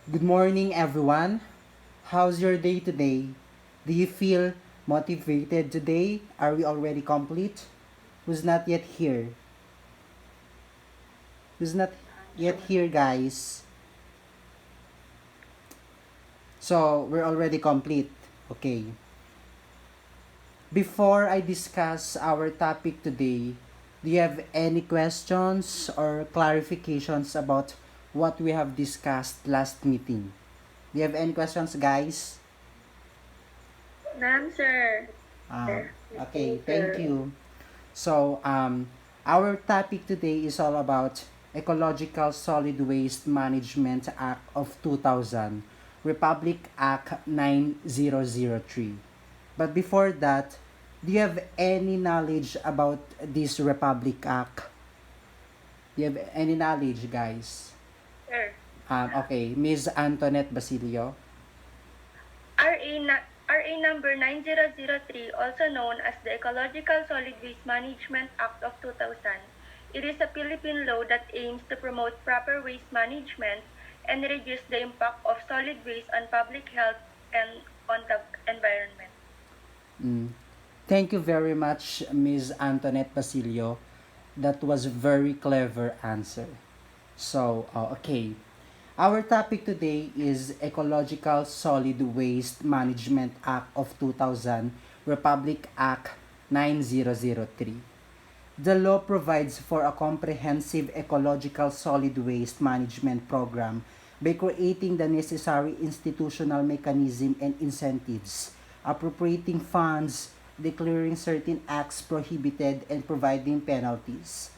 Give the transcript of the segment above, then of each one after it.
Good morning, everyone. How's your day today? Do you feel motivated today? Are we already complete? Who's not yet here? Who's not yet here, guys? So, we're already complete. Okay. Before I discuss our topic today, do you have any questions or clarifications about what we have discussed last meeting? Do you have any questions, guys? Ma'am, sir. Okay, thank you. So, our topic today is all about Ecological Solid Waste Management Act of 2000, Republic Act 9003. But before that, do you have any knowledge about this Republic Act? Do you have any knowledge, guys? Sir. Okay, Ms. Antoinette Basilio. RA number 9003, also known as the Ecological Solid Waste Management Act of 2000. It is a Philippine law that aims to promote proper waste management and reduce the impact of solid waste on public health and on the environment. Mm. Thank you very much, Ms. Antoinette Basilio. That was very clever answer. So, okay. Our topic today is Ecological Solid Waste Management Act of 2000, Republic Act 9003. The law provides for a comprehensive ecological solid waste management program by creating the necessary institutional mechanism and incentives, appropriating funds, declaring certain acts prohibited, and providing penalties.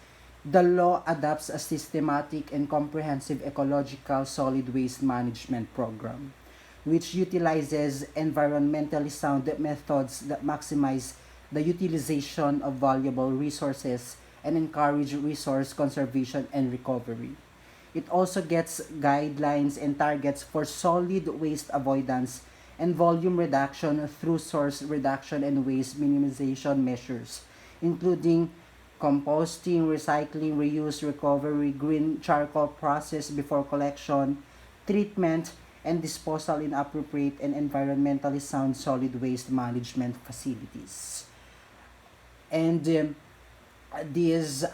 The law adopts a systematic and comprehensive ecological solid waste management program, which utilizes environmentally sound methods that maximize the utilization of valuable resources and encourage resource conservation and recovery. It also gets guidelines and targets for solid waste avoidance and volume reduction through source reduction and waste minimization measures, including composting, recycling, reuse, recovery, green charcoal process before collection, treatment, and disposal in appropriate and environmentally sound solid waste management facilities. And this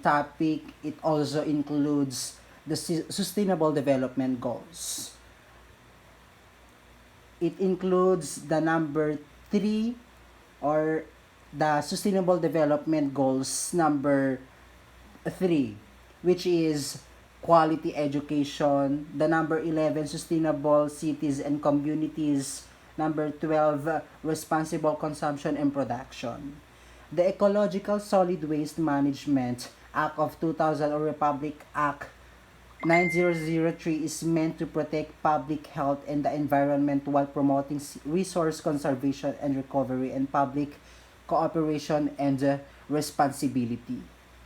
topic, it also includes the sustainable development goals. It includes the number 3 or the sustainable development goals number 3, which is quality education. The number 11, sustainable cities and communities. Number 12, responsible consumption and production. The Ecological Solid Waste Management Act of 2000 or Republic Act 9003 is meant to protect public health and the environment while promoting resource conservation and recovery and public cooperation and responsibility.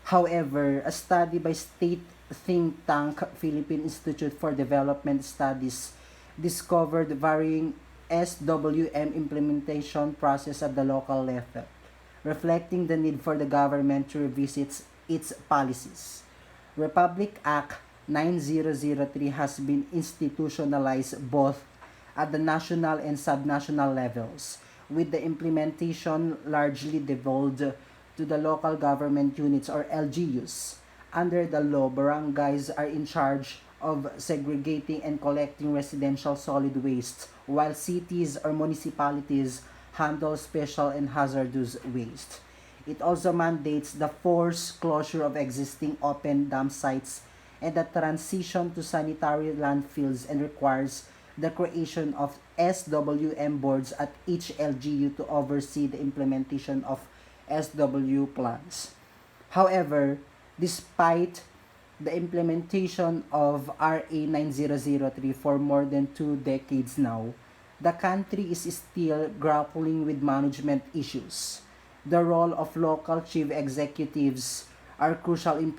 However, a study by state think tank Philippine Institute for Development Studies discovered varying SWM implementation process at the local level, reflecting the need for the government to revisit its policies. Republic Act 9003 has been institutionalized both at the national and subnational levels, with the implementation largely devolved to the local government units or LGUs. Under the law, barangays are in charge of segregating and collecting residential solid waste, while cities or municipalities handle special and hazardous waste. It also mandates the forced closure of existing open dump sites and the transition to sanitary landfills and requires the creation of SWM boards at each LGU to oversee the implementation of SW plans. However, despite the implementation of RA 9003 for more than 2 decades now, the country is still grappling with management issues. The role of local chief executives are crucial in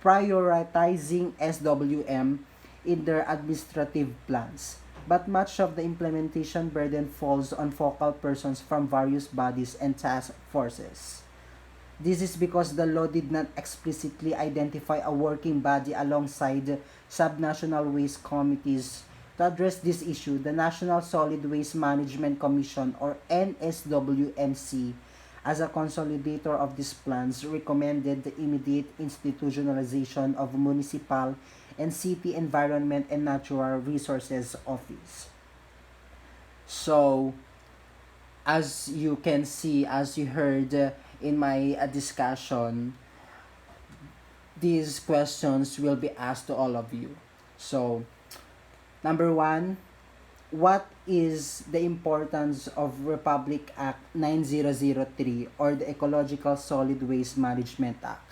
prioritizing SWM in their administrative plans. But much of the implementation burden falls on focal persons from various bodies and task forces. This is because the law did not explicitly identify a working body alongside subnational waste committees. To address this issue, the National Solid Waste Management Commission, or NSWMC, as a consolidator of these plans, recommended the immediate institutionalization of municipal and city environment and natural resources office. So, as you can see, as you heard in my discussion, these questions will be asked to all of you. So, number one, what is the importance of Republic Act 9003 or the Ecological Solid Waste Management Act?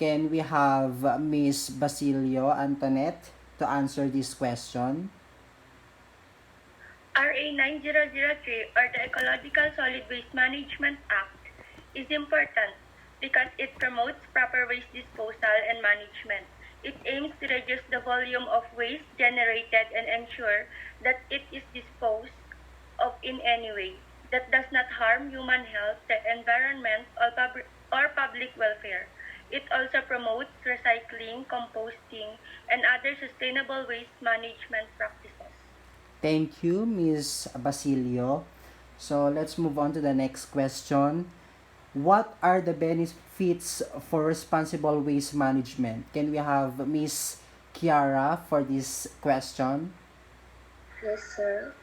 Can we have Miss Basilio Antoinette to answer this question? RA 9003 or the Ecological Solid Waste Management Act is important because it promotes proper waste disposal and management. It aims to reduce the volume of waste generated and ensure that it is disposed of in any way that does not harm human health, the environment, or public welfare. It also promotes recycling, composting, and other sustainable waste management practices. Thank you, Miss Basilio. So let's move on to the next question. What are the benefits for responsible waste management? Can we have Miss Kiara for this question? Yes, sir.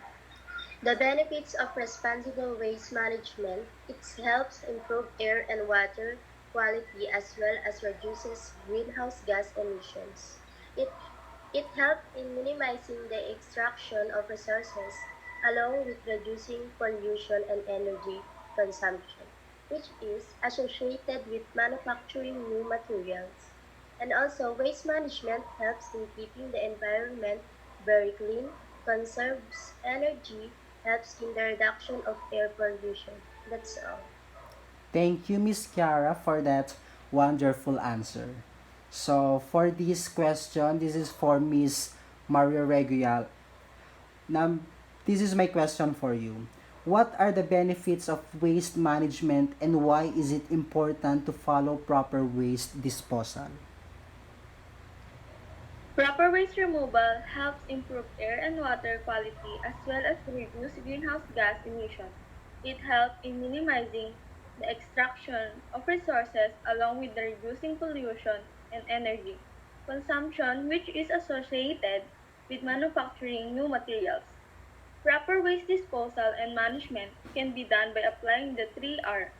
The benefits of responsible waste management, it helps improve air and water quality as well as reduces greenhouse gas emissions. It, it helps in minimizing the extraction of resources along with reducing pollution and energy consumption, which is associated with manufacturing new materials. And also, waste management helps in keeping the environment very clean, conserves energy, helps in the reduction of air pollution. That's all. Thank you, Miss Kiara, for that wonderful answer. So for this question, this is for Miss Mario Regual. Now, this is my question for you. What are the benefits of waste management and why is it important to follow proper waste disposal? Proper waste removal helps improve air and water quality as well as reduce greenhouse gas emissions. It helps in minimizing the extraction of resources along with the reducing pollution and energy consumption which is associated with manufacturing new materials. Proper waste disposal and management can be done by applying the 3R: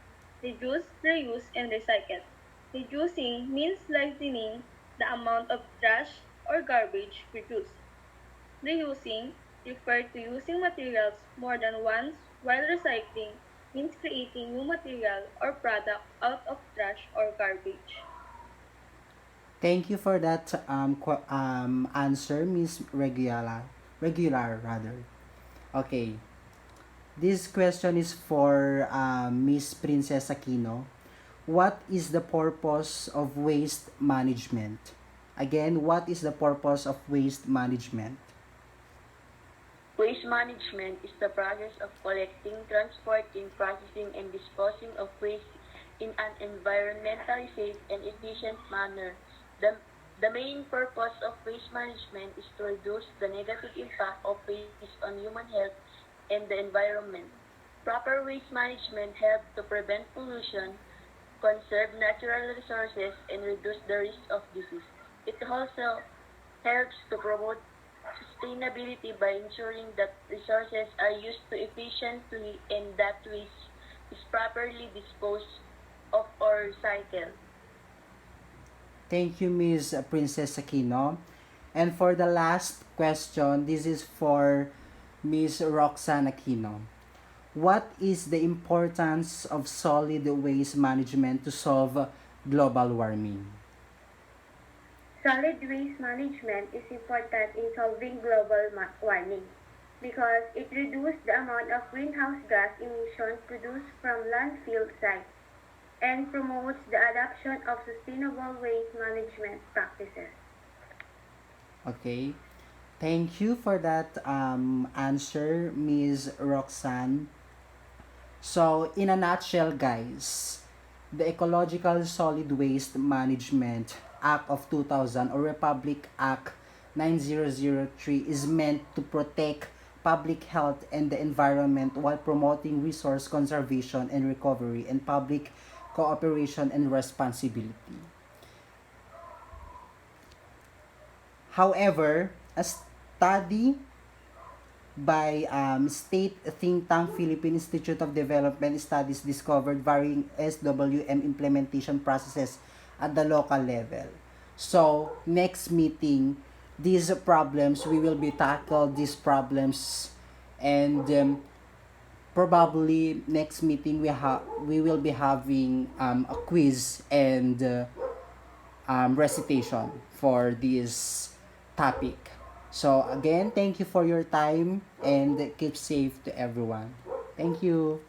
reduce, reuse, and recycle. Reducing means lightening the amount of trash or garbage produced. Reusing refers to using materials more than once, while recycling means creating new material or product out of trash or garbage. Thank you for that answer, Miss Regular. Regular, rather. Okay. This question is for Miss Princess Aquino. What is the purpose of waste management? Again, what is the purpose of waste management? Waste management is the process of collecting, transporting, processing, and disposing of waste in an environmentally safe and efficient manner. The, the main purpose of waste management is to reduce the negative impact of waste on human health and the environment. Proper waste management helps to prevent pollution, conserve natural resources, and reduce the risk of disease. It also helps to promote sustainability by ensuring that resources are used to efficiently and that waste is properly disposed of or recycled. Thank you, Miss Princess Aquino. And for the last question, this is for Miss Roxanne Aquino. What is the importance of solid waste management to solve global warming? Solid waste management is important in solving global warming because it reduces the amount of greenhouse gas emissions produced from landfill sites and promotes the adoption of sustainable waste management practices. Okay. Thank you for that answer, Ms. Roxanne. So, in a nutshell, guys, The Ecological Solid Waste Management Act of 2000 or Republic Act 9003 is meant to protect public health and the environment while promoting resource conservation and recovery and public cooperation and responsibility. However, a study by state think tank Philippine Institute of Development Studies discovered varying SWM implementation processes at the local level. So, next meeting, these problems, we will be tackle these problems and probably next meeting we will be having a quiz and recitation for this topic. So again, thank you for your time and keep safe to everyone. Thank you.